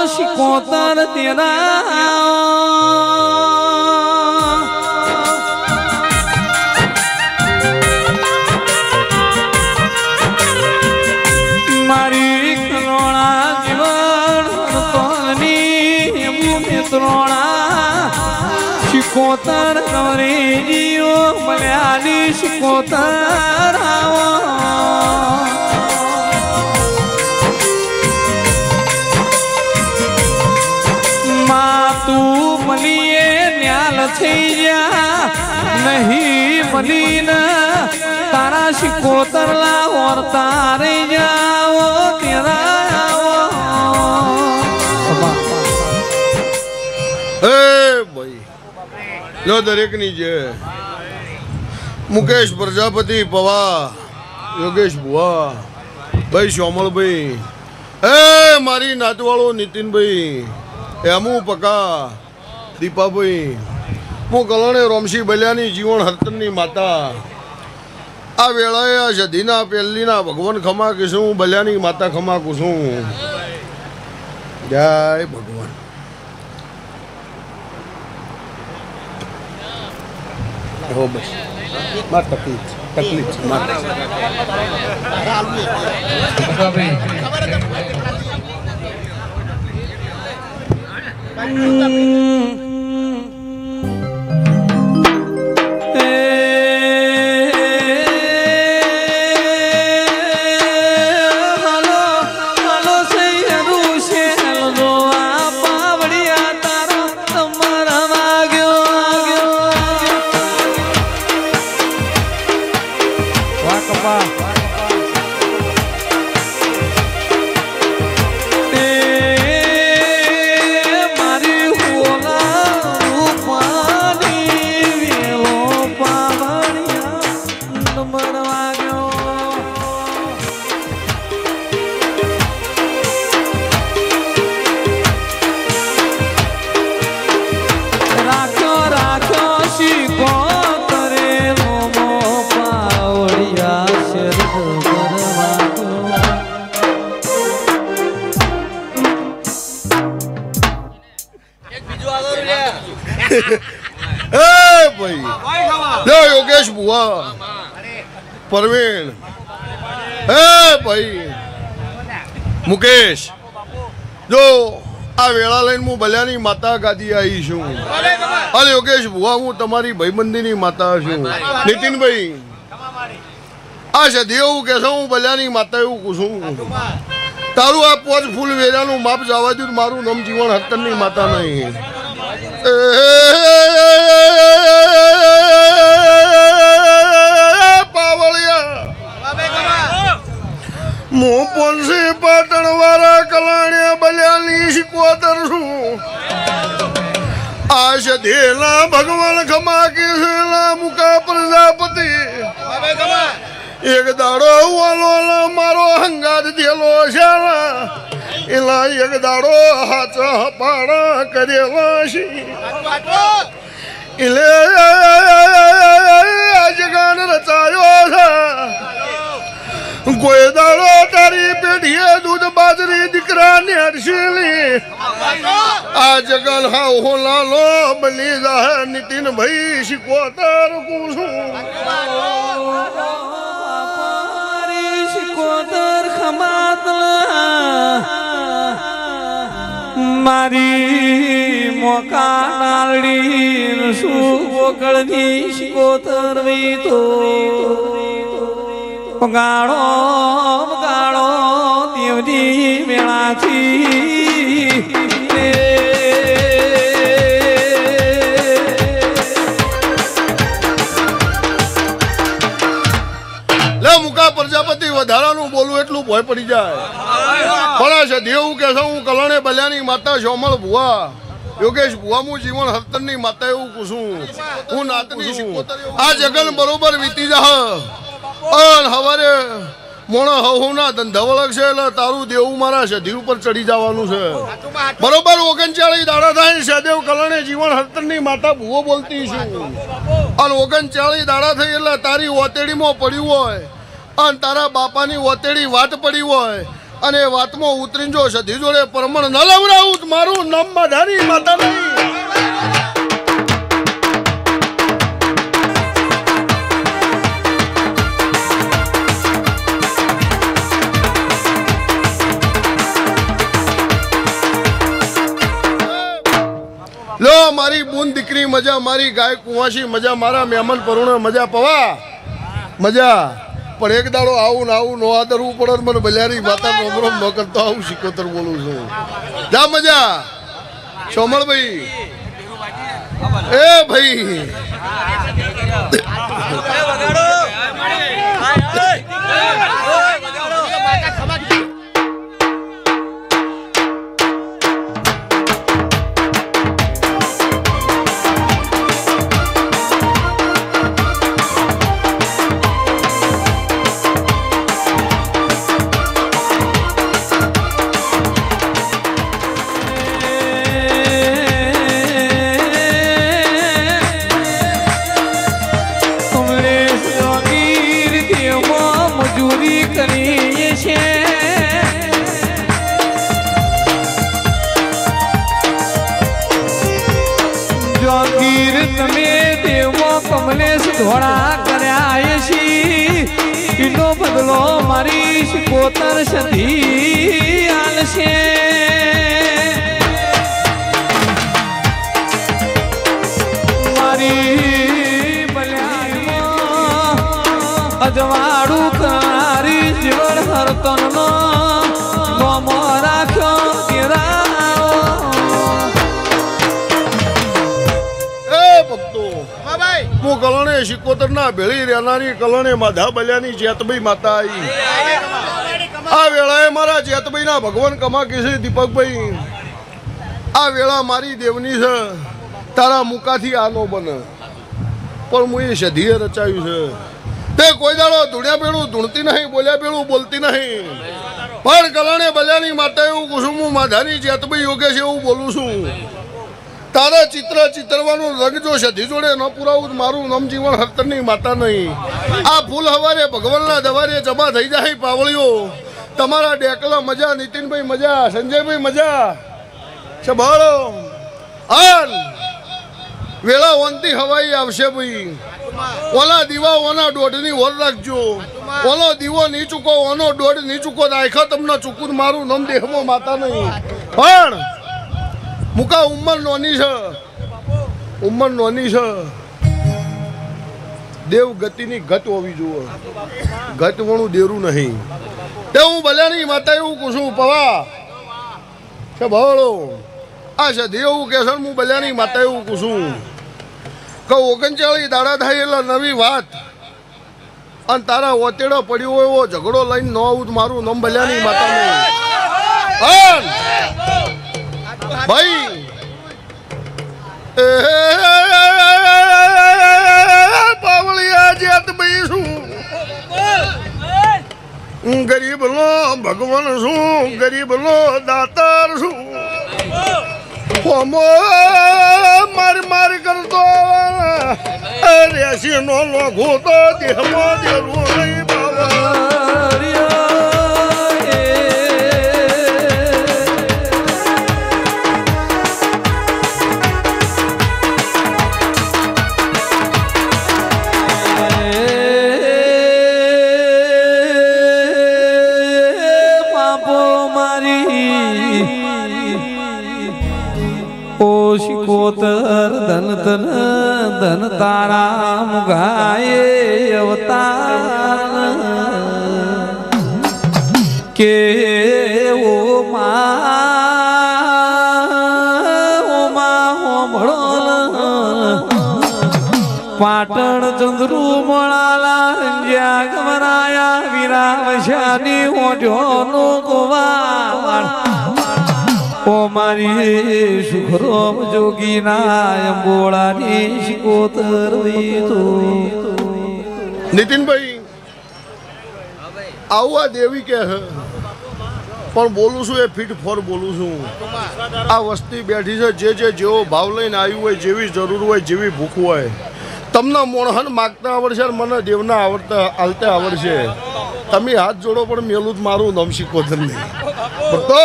शिकोतर तेरा मारी करोड़ा जीवन तोनी मित्रोड़ा शिकोतर गौरी जियो मलयाली शिकोतर आओ नहीं मलीन तारा शिकोतरला और तारे जाओ तेरा भाई लो दरेक नीचे मुकेश प्रजापति पवा योगेश बुआ भाई श्यामल भाई मारी नातवाड़ो नितिन भाई हेमू पका दीपा भाई હું કલણે રોમશી બલ્યાની જીવન હર્તનની માતા આ વેળાએ આ સધીના પહેલીના ભગવાન ખમા કીશું બલ્યાની માતા ખમા કુશું જય ભગવાન હો બસ માર તકલીફ માર योगेश बुआ परवीन भाई मुकेश जो आ वेला लઈને હું બલ્યાની માતા ગાદી આવી છું અરે યોગેશ બુઆ હું તમારી ભાઈબંધીની માતા છું નીતિનભાઈ આ સધી એવું કહેશો હું બલ્યાની માતા એવું કુશું તારું આ પોચ ફૂલ વેરાનું માપ જવા દઉં મારું નામ જીવન હત્તરની માતા નહીં હું પોનસી પાટણ વાળા કલાણ્યા બલ્યાની શીખવાતર છું આ સધેલા ભગવાન ખમા કીધેલા મુકા પ્રજાપતિ એક દાડો વાલો મારો હંગાત દેલો શાળા એલા એક દાડો હાથ પાડા કરેલા છે એટલે જગાન રચાયો છે કોઈ દાડો તારી પેઢીએ દૂધ બાજરી દીકરા ને અડશેલી આ જગન હા હોલાલો બની જાય નીતિન ભાઈ શીખોતર કુશું શીખોતર ખમાતલા મારી મોકા નાલડી શું ગોકળની શીખોતર વી તો ગાળો ગાળો દેવજી મેળાથી લે મુકા પ્રજાપતિ વધારાનું બોલું એટલું ભય પડી જાય પણ છે દેવું કે હું કલણે બલ્યાની માતા શોમળ ભુવા યોગેશ ભુવા હું જીવન હર્તનની માતા એવું પૂછું હું નાતની શિકોતર આ જગન બરોબર વીતી જા અન હવારે મોણા હવના ધંધા વળગ છે એટલે તારું દેવું મારા સધી ઉપર ચડી જવાનું છે બરોબર 39 દાડા થાય સદેવ કલણે જીવન હર્તનની માતા ભુવો બોલતી છું અને 39 દાડા થઈ એટલે તારી ઓતેડીમાં પડ્યું હોય અને તારા બાપાની ઓતેડી વાત પડી હોય અને વાતમાં ઉતરીને જો સધી જોડે પરમણ ન લવરાવું મારું નામ માધારી માતા નહીં લો મારી બૂન દીકરી મજા મારી ગાય કુવાસી મજા મારા મહેમાન પરુણે મજા પવા મજા પણ એક દાડો આવું ને આવું નો આદરવું પડે મને બલ્યારી માતા રોમ રોમ ન કરતો આવું શિકોતર બોલું છું જા મજા સોમળભાઈ એ ભાઈ ધોળા કર્યા છી એનો બદલો મારી શિકોતર સધી હાલશે મારી બલ્યામાં અજવાળું કારી જીવન હરતનનો નોમો રાખ્યો હું કલણે શિકોતર ના ભેળી રહેનારી કલણે માધા બલ્યાની જેતભાઈ માતા આવી આ વેળાએ મારા જેતભાઈ ના ભગવાન કમા કે છે દીપકભાઈ આ વેળા મારી દેવની છે તારા મુકાથી આનો બને પણ હું એ સધીએ રચાયું છે તે કોઈ દાડો ધૂણ્યા પેલું ધૂણતી નહીં બોલ્યા પેલું બોલતી નહીં પણ કલણે બલ્યાની માતા એવું કુસુમ હું માધાની જેતભાઈ યોગેશ એવું બોલું છું તારા ચિત્ર ચિતરવાનું રંગ જો સધી જોડે ન પુરાવું મારું નામ જીવન હર્તનની માતા નહીં આ ફૂલ હવારે ભગવાનના દવારે જમા થઈ જાય પાવળીઓ તમારા ડેકલા મજા નીતિનભાઈ મજા સંજયભાઈ મજા સંભાળો આન વેળા ઓનથી હવાઈ આવશે ભાઈ ઓલા દીવા ઓના દોઢની ઓર રાખજો ઓલો દીવો નહીં ચૂકો ઓનો દોઢ નહીં ચૂકો આખા તમને ચૂકું મારું નામ દેહમાં માતા નહીં પણ મુકા ઉંમર નોની છે દેવ ગતિની ગત હોવી જોઈએ ગત વણું દેરું નહીં તે હું બલ્યાની માતા એવું પૂછું પવા કે ભવળો આ છે દેવું કે હું બલ્યાની માતા એવું પૂછું કે 39 દાડા થાય એટલે નવી વાત અને તારા ઓતેડો પડ્યો હોય એવો ઝઘડો લઈને ન આવું મારું નામ બલ્યાની માતા નહીં ભાઈ પાવળિયા જેતભાઈ શું ગરીબ નો ભગવાન શું ગરીબ નો દાતાર શું માર કરતો રેસી નો લોઘો તો દેહમાં દેરું નહીં બાબા શિકોતર ધન ધન ધન તારા મુગાય અવતાર કે ઓ મા હોમળો પાટણ ચંદ્રુ મોળાલા રંજ્યા ગમરાયા વીરા વશાની ઓઢ્યોનો ગોવાળ ઓ મારી સુખરોમ જોગીના અંબોળાની શિકોતર વીતો નીતિનભાઈ આવું આ દેવી કે પણ બોલું છું એ ફીટ ફોર બોલું છું આ વસ્તી બેઠી છે જે જેવો ભાવ લઈને આવ્યું હોય જેવી જરૂર હોય જેવી ભૂખ હોય તમને મોણહન માગતા આવડશે મને દેવના હાલતે આવડશે તમે હાથ જોડો પણ મેલું જ મારું નામ શીખોતર નહીં તો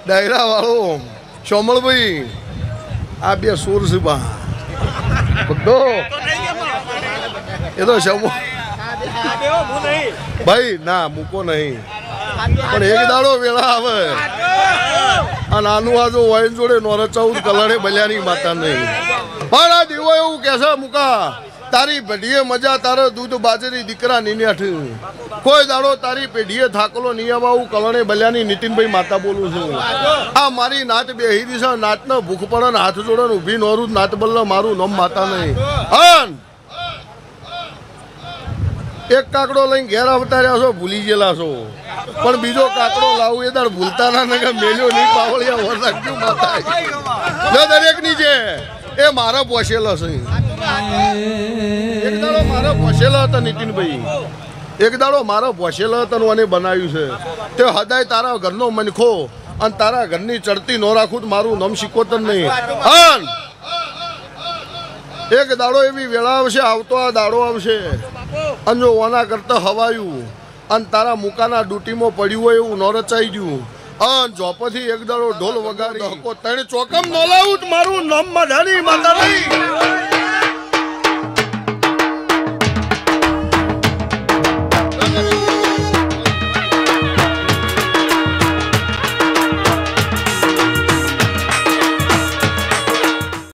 ડાયરા વાળો સોમળભાઈ આ બે સોર છે બા બધો એ તો શમો ભાઈ ના મૂકો નહીં પણ એક દાડો વેળા આવે આ નાનું આ જો વાઈન જોડે નોર 14 કલરે બલ્યાની માતા નહીં પણ આ દેવો એવું કે છે મુકા તારી પેઢીએ મજા તારો દૂધ બાજરી દીકરા નીન્યાઠ કોઈ દાડો તારી પેઢીએ થાકલો નહીં આવા હું કલણે બલ્યાની નીતિનભાઈ માતા બોલું છું આ મારી નાત બેહી દી છે નાતને ભૂખ પડે ને હાથ જોડે ઊભી નોરું નાત બલ્લ મારું નામ માતા નહીં અન એક કાકડો લઈને ઘેર આવતા રહ્યા છો ભૂલી ગયેલા છો પણ બીજો કાકડો લાવું એ દાડ ભૂલતા ના કે મેલ્યો નહીં પાવળિયા વર રાખજો માતા જો દરેક ની છે એ મારા પોસેલો છે એક દાડો મારો પોસેલો હતો નીતિનભાઈ એક દાડો મારો પોસેલો હતો અને બનાવ્યું છે તે હદાય તારા ઘરનો મનખો અને તારા ઘરની ચડતી નો રાખું મારું નામ શીખોતર નહીં અન એક દાડો એવી વેળા આવશે આવતો આ દાડો આવશે અને જો ઓના કરતા હવાયું અને તારા મુકાના ડૂટીમાં પડ્યું હોય એવું ન રચાઈ ગયું અને જોપથી એક દાડો ઢોલ વગાડી તને ચોકમ નોલાવું મારું નામ મધાની માતા નહીં